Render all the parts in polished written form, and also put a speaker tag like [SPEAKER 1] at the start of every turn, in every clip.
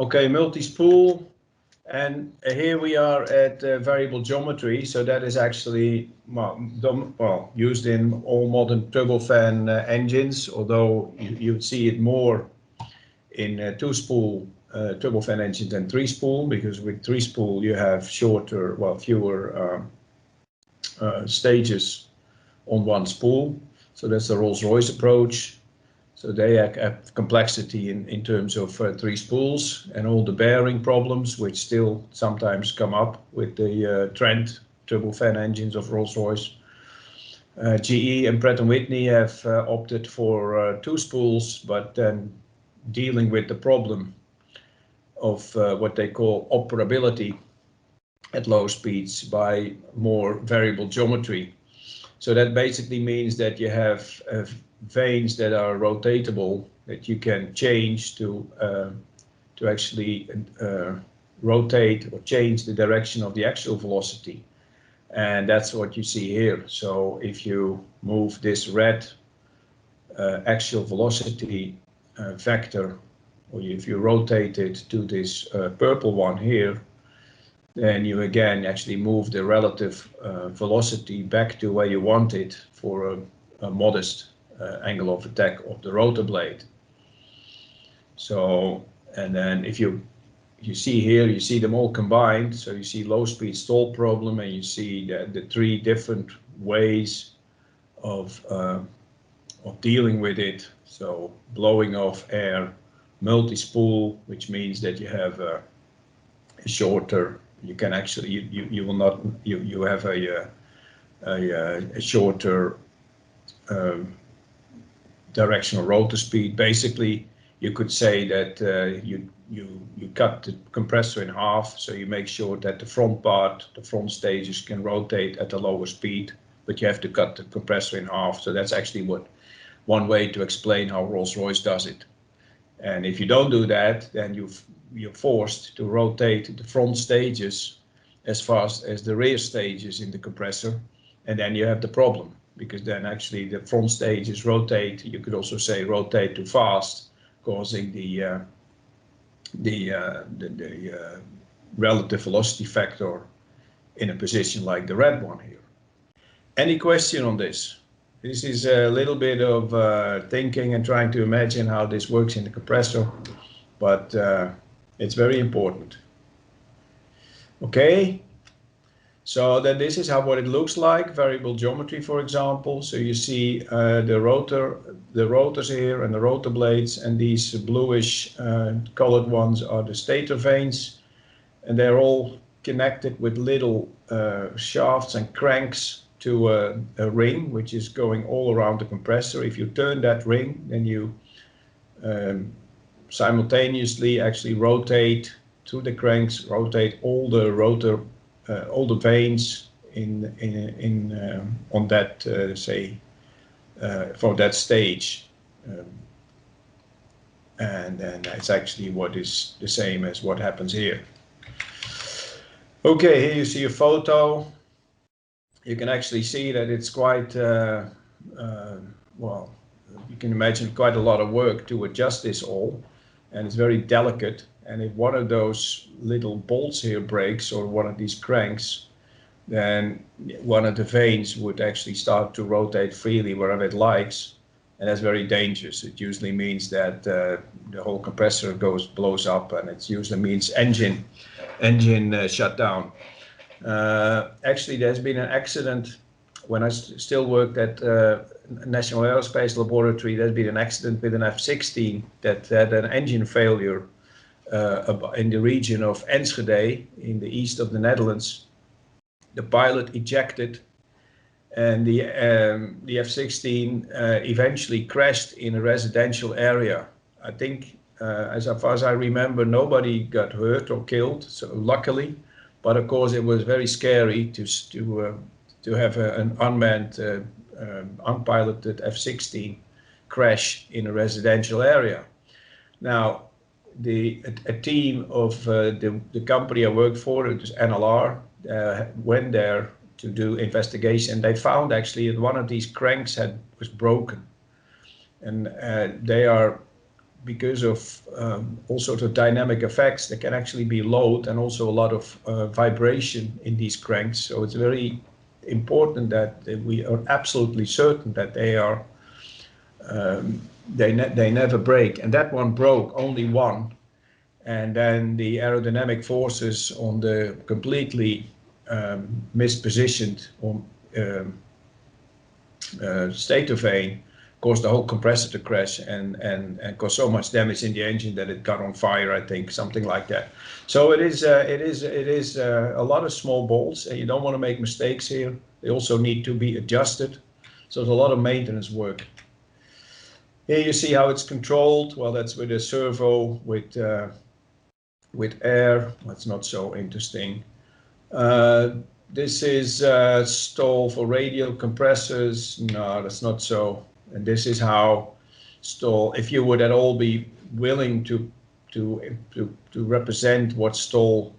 [SPEAKER 1] Okay, multi-spool, and here we are at variable geometry. So that is actually used in all modern turbofan engines, although you would see it more in two-spool turbofan engines than three-spool, because with three-spool you have shorter, fewer stages on one spool. So that's the Rolls-Royce approach. So they have complexity in terms of three spools and all the bearing problems, which still sometimes come up with the Trent turbofan engines of Rolls-Royce. GE and Pratt & Whitney have opted for two spools, but then dealing with the problem of what they call operability at low speeds by more variable geometry. So that basically means that you have vanes that are rotatable, that you can change to actually rotate or change the direction of the axial velocity. And that's what you see here. So if you move this red axial velocity vector, or if you rotate it to this purple one here, then you again actually move the relative velocity back to where you want it for a modest angle of attack of the rotor blade. So, and then if you see here, you see them all combined. So you see low speed stall problem, and you see the three different ways of dealing with it. So blowing off air, multi-spool, which means that you have a shorter. You can actually you will not you have a shorter directional rotor speed. Basically, you could say that you cut the compressor in half, so you make sure that the front part, the front stages, can rotate at a lower speed, but you have to cut the compressor in half. So that's actually one way to explain how Rolls-Royce does it. And if you don't do that, then you're forced to rotate the front stages as fast as the rear stages in the compressor, and then you have the problem, because then actually the front stages rotate. You could also say rotate too fast, causing the relative velocity factor in a position like the red one here. Any question on this? This is a little bit of thinking and trying to imagine how this works in the compressor, but it's very important. Okay, so then this is what it looks like, variable geometry, for example. So you see the rotors here and the rotor blades, and these bluish colored ones are the stator vanes, and they're all connected with little shafts and cranks to a ring which is going all around the compressor. If you turn that ring, then you simultaneously actually rotate through the cranks, rotate all the rotor, all the vanes on that for that stage, and then it's actually what is the same as what happens here. Okay, here you see a photo. You can actually see that it's quite, well, you can imagine quite a lot of work to adjust this all, and it's very delicate. And if one of those little bolts here breaks, or one of these cranks, then one of the vanes would actually start to rotate freely wherever it likes, and that's very dangerous. It usually means that the whole compressor blows up, and it usually means engine shutdown. Actually, there's been an accident when I still worked at National Aerospace Laboratory. There's been an accident with an F-16 that had an engine failure in the region of Enschede in the east of the Netherlands. The pilot ejected, and the F-16 eventually crashed in a residential area. I think, as far as I remember, nobody got hurt or killed, so luckily. But of course, it was very scary to have an unmanned, unpiloted F-16 crash in a residential area. Now, a team of the company I worked for, it was NLR, went there to do investigation. They found actually that one of these cranks was broken, and they are because of all sorts of dynamic effects, there can actually be load and also a lot of vibration in these cranks. So it's very important that we are absolutely certain that they are they never break. And that one broke, only one. And then the aerodynamic forces on the completely mispositioned stator vane caused the whole compressor to crash and caused so much damage in the engine that it got on fire, I think, something like that. So it is a lot of small bolts, and you don't want to make mistakes here. They also need to be adjusted. So there's a lot of maintenance work. Here you see how it's controlled. Well, that's with a servo with air. That's not so interesting. This is stall for radial compressors. No, that's not so. And this is how stall, if you would at all be willing to represent what stall,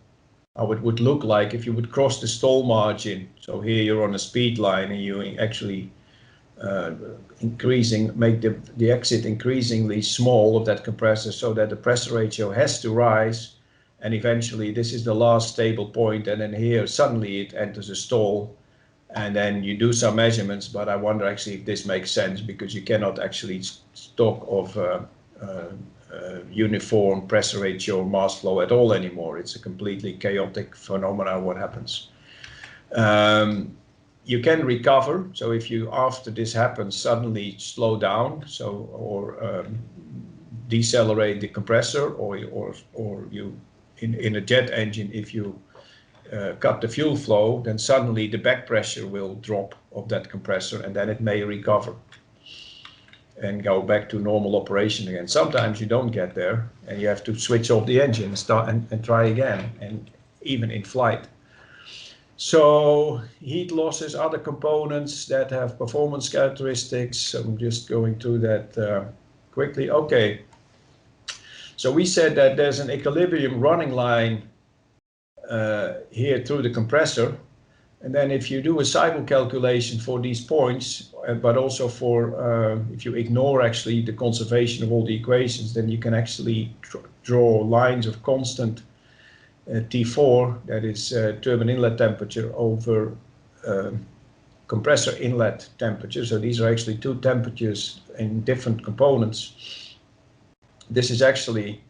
[SPEAKER 1] how it would look like if you would cross the stall margin. So here you're on a speed line and you actually make the exit increasingly small of that compressor so that the pressure ratio has to rise. And eventually this is the last stable point, and then here suddenly it enters a stall, and then you do some measurements, but I wonder actually if this makes sense, because you cannot actually talk of uniform pressure ratio or mass flow at all anymore. It's a completely chaotic phenomenon what happens. You can recover, so if you after this happens suddenly slow down, so or decelerate the compressor, or you in a jet engine, if you cut the fuel flow, then suddenly the back pressure will drop of that compressor, and then it may recover and go back to normal operation again. Sometimes you don't get there, and you have to switch off the engine and start and try again, and even in flight. So heat losses, other components that have performance characteristics. I'm just going through that quickly. Okay. So we said that there's an equilibrium running line here through the compressor, and then if you do a cycle calculation for these points, but also for if you ignore actually the conservation of all the equations, then you can actually draw lines of constant T4, that is turbine inlet temperature, over compressor inlet temperature. So these are actually two temperatures in different components. This is actually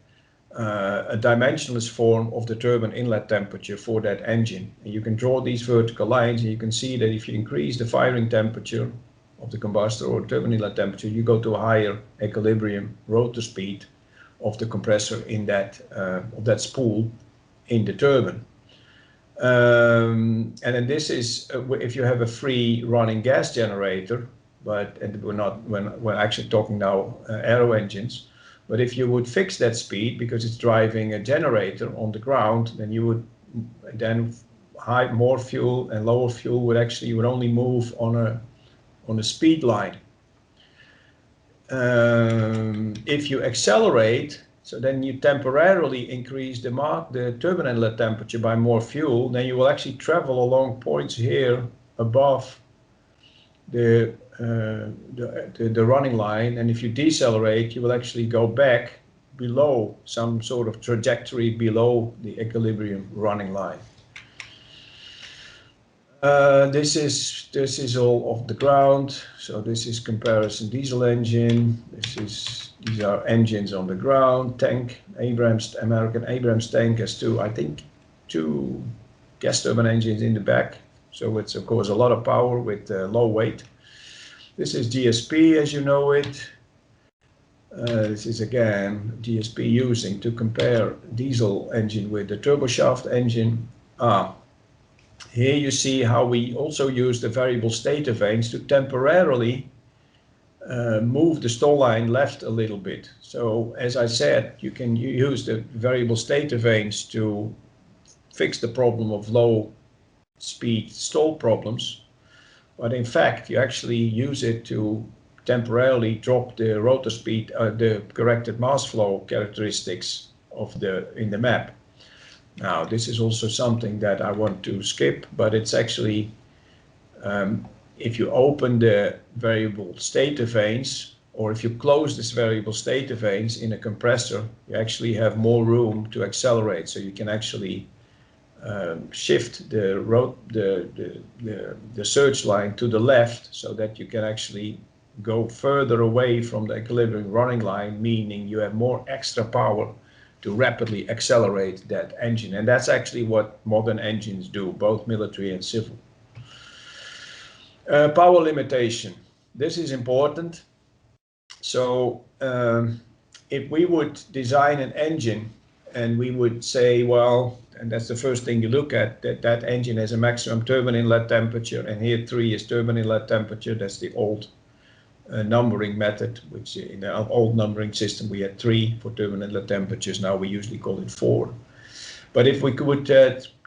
[SPEAKER 1] a dimensionless form of the turbine inlet temperature for that engine. And you can draw these vertical lines, and you can see that if you increase the firing temperature of the combustor or turbine inlet temperature, you go to a higher equilibrium rotor speed of the compressor in that of that spool in the turbine. And then this is if you have a free running gas generator, and we're actually talking now aero engines. But if you would fix that speed because it's driving a generator on the ground, then you would more fuel and lower fuel would only move on a speed line. If you accelerate, so then you temporarily increase the turbine inlet temperature by more fuel, then you will actually travel along points here above the running line, and if you decelerate, you will actually go back below some sort of trajectory below the equilibrium running line. This is all off the ground. So this is comparison diesel engine. These are engines on the ground. Tank, American Abrams tank has two gas turbine engines in the back. So it's of course a lot of power with low weight. This is GSP as you know it. This is again GSP using to compare diesel engine with the turboshaft engine. Here you see how we also use the variable stator vanes to temporarily move the stall line left a little bit. So as I said, you can use the variable stator vanes to fix the problem of low speed stall problems. But in fact, you actually use it to temporarily drop the rotor speed, the corrected mass flow characteristics in the map. Now, this is also something that I want to skip, but it's actually, if you open the variable stator vanes, or if you close this variable stator vanes in a compressor, you actually have more room to accelerate. So you can actually shift the surge line to the left so that you can actually go further away from the equilibrium running line, meaning you have more extra power to rapidly accelerate that engine. And that's actually what modern engines do, both military and civil. Power limitation. This is important. So if we would design an engine and we would say, well, and that's the first thing you look at, that engine has a maximum turbine inlet temperature, and here 3 is turbine inlet temperature. That's the old numbering method, which in the old numbering system we had 3 for turbine inlet temperatures. Now we usually call it 4. But if we could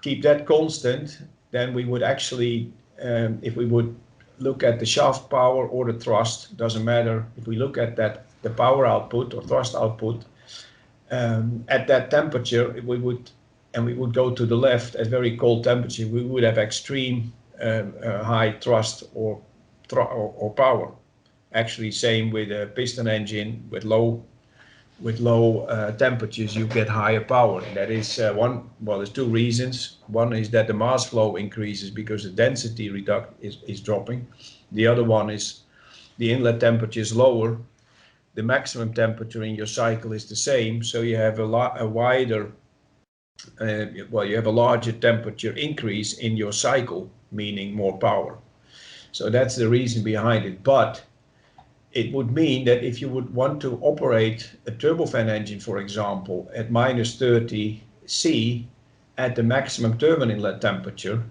[SPEAKER 1] keep that constant, then we would actually, if we would look at the shaft power or the thrust, doesn't matter. If we look at that, the power output or thrust output, at that temperature, we would go to the left at very cold temperature, we would have extreme high thrust or power. Actually, same with a piston engine with low temperatures, you get higher power. And that is there's 2 reasons. One is that the mass flow increases because the density is dropping. The other one is the inlet temperature is lower. The maximum temperature in your cycle is the same, so you have you have a larger temperature increase in your cycle, meaning more power. So that's the reason behind it. But it would mean that if you would want to operate a turbofan engine, for example, at -30 C at the maximum turbine inlet temperature,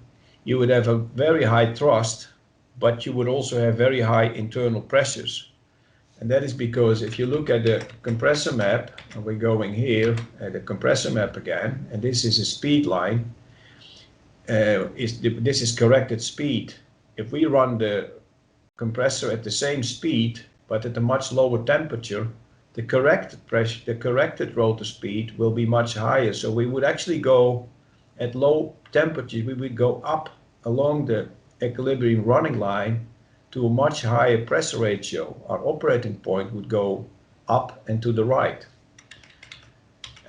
[SPEAKER 1] you would have a very high thrust, but you would also have very high internal pressures. And that is because if you look at the compressor map, and we're going here at the compressor map again, and this is a speed line, this is corrected speed. If we run the compressor at the same speed, but at a much lower temperature, the corrected pressure, the corrected rotor speed will be much higher. So we would actually go at low temperature, we would go up along the equilibrium running line to a much higher pressure ratio. Our operating point would go up and to the right.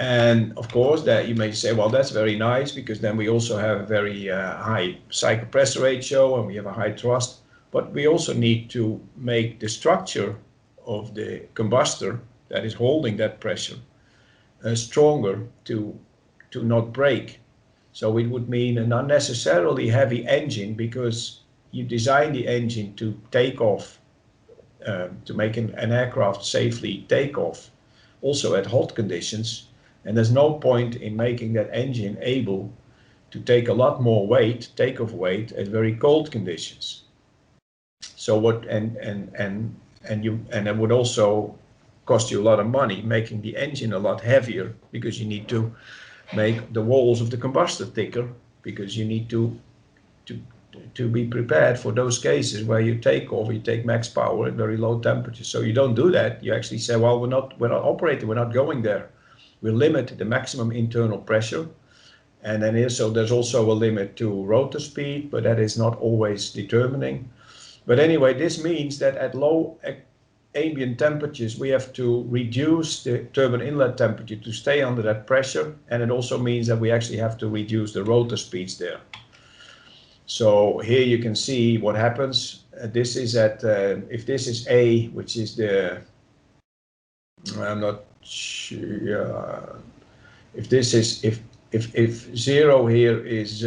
[SPEAKER 1] And of course, that you may say, well, that's very nice, because then we also have a very high cycle pressure ratio and we have a high thrust. But we also need to make the structure of the combustor that is holding that pressure stronger to not break. So it would mean an unnecessarily heavy engine, because you design the engine to take off, to make an aircraft safely take off, also at hot conditions. And there's no point in making that engine able to take a lot more weight, takeoff weight, at very cold conditions. So what and it would also cost you a lot of money, making the engine a lot heavier, because you need to make the walls of the combustor thicker, because you need to be prepared for those cases where you take off, you take max power at very low temperatures. So you don't do that. You actually say, well, we're not operating, we're not going there. We limit the maximum internal pressure. And then there's also a limit to rotor speed, but that is not always determining. But anyway, this means that at low ambient temperatures, we have to reduce the turbine inlet temperature to stay under that pressure. And it also means that we actually have to reduce the rotor speeds there. So here you can see what happens. This is at, if this is A, which is I'm not sure, if this is, if 0 here is,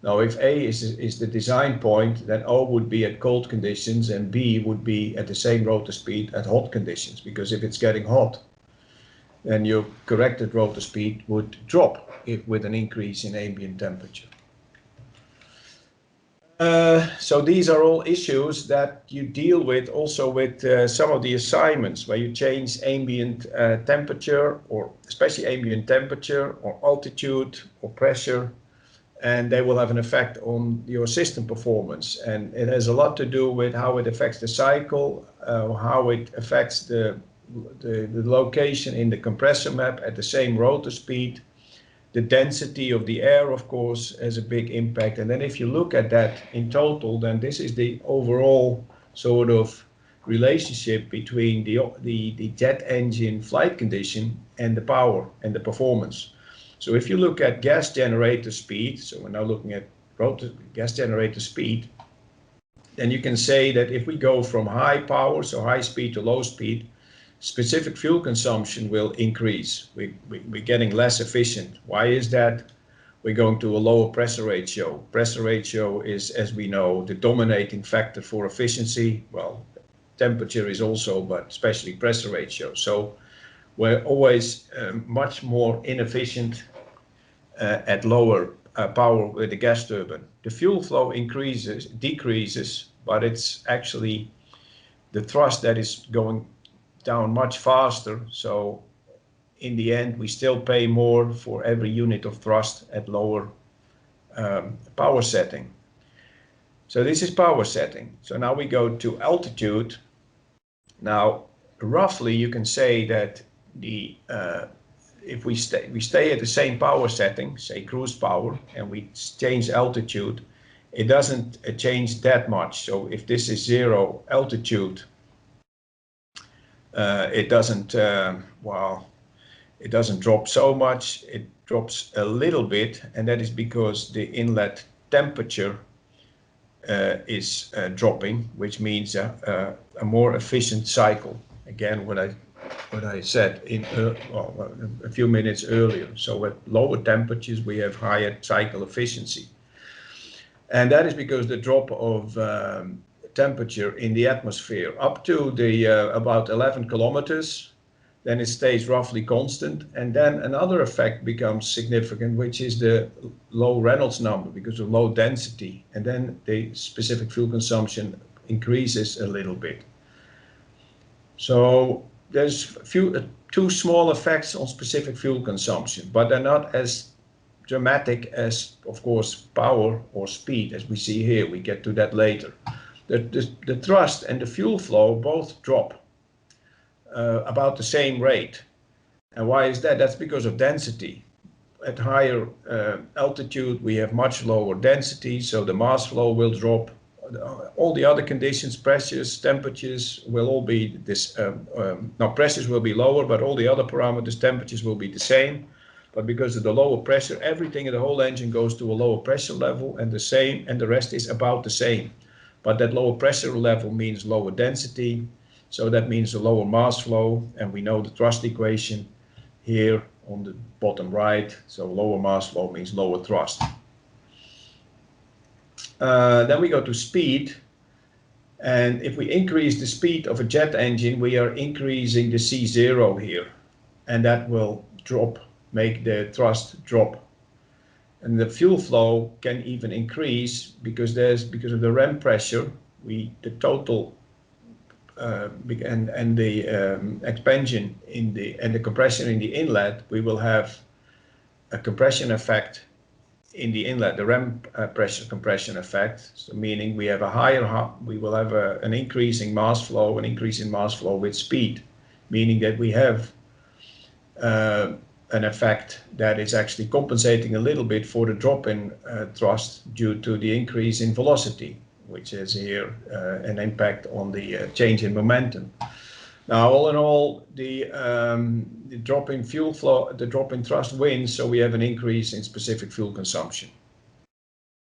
[SPEAKER 1] no, if A is the design point, then O would be at cold conditions and B would be at the same rotor speed at hot conditions. Because if it's getting hot, then your corrected rotor speed would drop with an increase in ambient temperature. So these are all issues that you deal with also with some of the assignments where you change ambient temperature, or especially ambient temperature or altitude or pressure, and they will have an effect on your system performance. And it has a lot to do with how it affects the cycle, how it affects the location in the compressor map at the same rotor speed. The density of the air, of course, has a big impact. And then if you look at that in total, then this is the overall sort of relationship between the jet engine flight condition and the power and the performance. So if you look at gas generator speed, so we're now looking at gas generator speed, then you can say that if we go from high power, so high speed to low speed, specific fuel consumption will increase. We're getting less efficient. Why is that? We're going to a lower pressure ratio. Pressure ratio is, as we know, the dominating factor for efficiency. Well, temperature is also, but especially pressure ratio. So we're always much more inefficient at lower power with the gas turbine. The fuel flow decreases, but it's actually the thrust that is going down much faster. So in the end, we still pay more for every unit of thrust at lower power setting. So this is power setting. So now we go to altitude. Now, roughly, you can say that if we stay at the same power setting, say cruise power, and we change altitude, it doesn't change that much. So if this is 0 altitude, it doesn't it doesn't drop so much. It drops a little bit, and that is because the inlet temperature is dropping, which means a more efficient cycle. Again, what I said a few minutes earlier. So at lower temperatures, we have higher cycle efficiency. And that is because the drop of temperature in the atmosphere up to the about 11 kilometers, then it stays roughly constant. And then another effect becomes significant, which is the low Reynolds number because of low density. And then the specific fuel consumption increases a little bit. So there's two small effects on specific fuel consumption, but they're not as dramatic as, of course, power or speed, as we see here. We get to that later. The thrust and the fuel flow both drop about the same rate. And why is that? That's because of density. At higher altitude, we have much lower density, so the mass flow will drop. All the other conditions, pressures, temperatures, will all be this. Now pressures will be lower, but all the other parameters, temperatures will be the same. But because of the lower pressure, everything in the whole engine goes to a lower pressure level, and the rest is about the same. But that lower pressure level means lower density, so that means a lower mass flow, and we know the thrust equation here on the bottom right. So lower mass flow means lower thrust. Then we go to speed, and if we increase the speed of a jet engine, we are increasing the C0 here, and that will make the thrust drop. And the fuel flow can even increase because of the ram pressure, the total and the expansion and the compression in the inlet, we will have a compression effect in the inlet, the ram pressure compression effect. So meaning we have we will have an increasing mass flow, with speed, meaning that we have an effect that is actually compensating a little bit for the drop in thrust due to the increase in velocity, which is here an impact on the change in momentum. Now, all in all, the drop in fuel flow, the drop in thrust wins, so we have an increase in specific fuel consumption.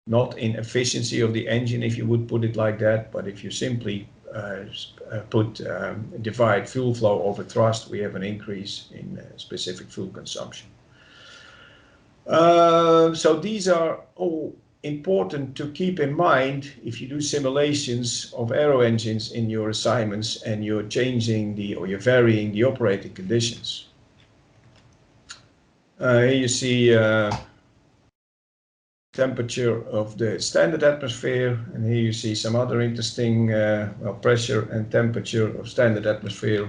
[SPEAKER 1] Not in efficiency of the engine, if you would put it like that, but if you simply divide fuel flow over thrust, we have an increase in specific fuel consumption. So these are all important to keep in mind if you do simulations of aero engines in your assignments and you're you're varying the operating conditions. Here you see temperature of the standard atmosphere, and here you see some other interesting pressure and temperature of standard atmosphere,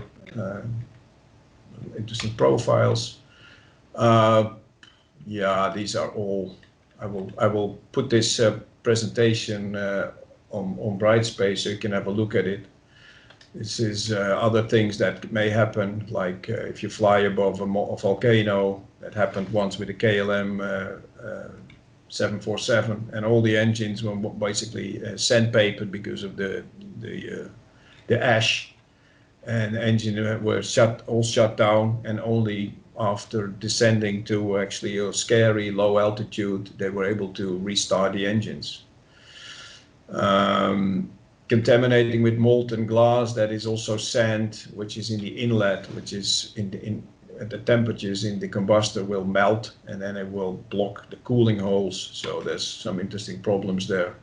[SPEAKER 1] interesting profiles. Yeah, these are all. I will put this presentation on Brightspace so you can have a look at it. This is other things that may happen, like if you fly above a volcano. That happened once with the KLM 747, and all the engines were basically sandpapered because of the the ash, and the engine were all shut down, and only after descending to actually a scary low altitude they were able to restart the engines. Contaminating with molten glass, that is also sand, which is in the inlet, which is at the temperatures in the combustor will melt, and then it will block the cooling holes. So there's some interesting problems there.